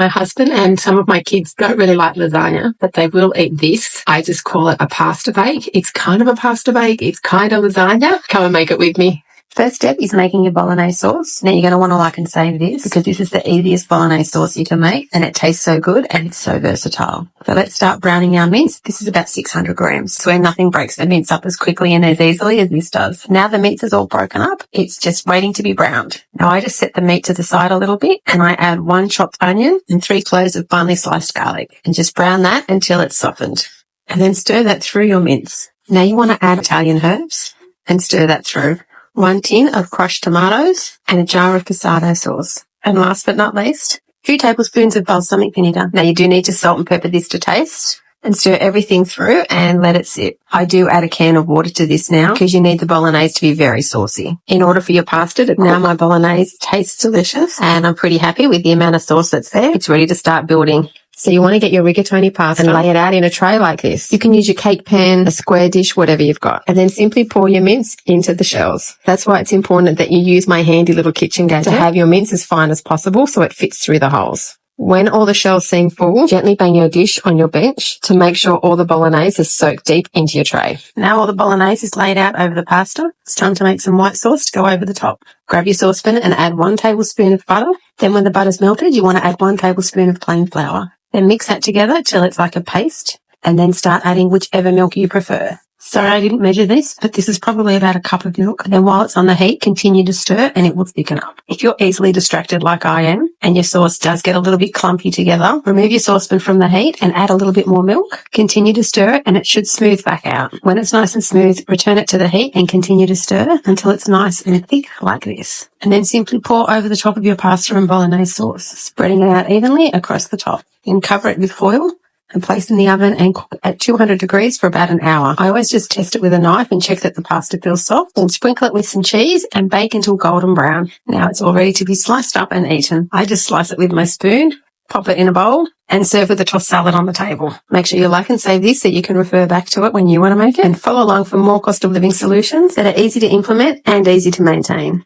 My husband and some of my kids don't really like lasagna, but they will eat this. I just call it a pasta bake. It's kind of a pasta bake. It's kind of lasagna. Come and make it with me. First step is making your bolognese sauce. Now you're going to want to like and save this because this is the easiest bolognese sauce you can make and it tastes so good and it's so versatile. So let's start browning our mince. This is about 600 grams. So nothing breaks the mince up as quickly and as easily as this does. Now the mince is all broken up. It's just waiting to be browned. Now I just set the meat to the side a little bit and I add 1 chopped onion and 3 cloves of finely sliced garlic and just brown that until it's softened. And then stir that through your mince. Now you want to add Italian herbs and stir that through. 1 tin of crushed tomatoes and a jar of passata sauce. And last but not least, 2 tablespoons of balsamic vinegar. Now you do need to salt and pepper this to taste and stir everything through and let it sit. I do add a can of water to this now because you need the bolognese to be very saucy. In order for your pasta to now my bolognese tastes delicious and I'm pretty happy with the amount of sauce that's there. It's ready to start building. So you want to get your rigatoni pasta and lay it out in a tray like this. You can use your cake pan, a square dish, whatever you've got. And then simply pour your mince into the shells. That's why it's important that you use my handy little kitchen gadget to have your mince as fine as possible so it fits through the holes. When all the shells seem full, gently bang your dish on your bench to make sure all the bolognese is soaked deep into your tray. Now all the bolognese is laid out over the pasta. It's time to make some white sauce to go over the top. Grab your saucepan and add 1 tablespoon of butter. Then when the butter's melted, you want to add 1 tablespoon of plain flour. Then mix that together till it's like a paste and then start adding whichever milk you prefer. Sorry, I didn't measure this, but this is probably about a cup of milk. And then while it's on the heat, continue to stir and it will thicken up. If you're easily distracted like I am and your sauce does get a little bit clumpy together, remove your saucepan from the heat and add a little bit more milk. Continue to stir it and it should smooth back out. When it's nice and smooth, return it to the heat and continue to stir until it's nice and thick like this. And then simply pour over the top of your pasta and bolognese sauce, spreading it out evenly across the top. Then cover it with foil and place in the oven and cook at 200 degrees for about an hour. I always just test it with a knife and check that the pasta feels soft. Then sprinkle it with some cheese and bake until golden brown. Now it's all ready to be sliced up and eaten. I just slice it with my spoon, pop it in a bowl and serve with a tossed salad on the table. Make sure you like and save this so you can refer back to it when you want to make it and follow along for more cost of living solutions that are easy to implement and easy to maintain.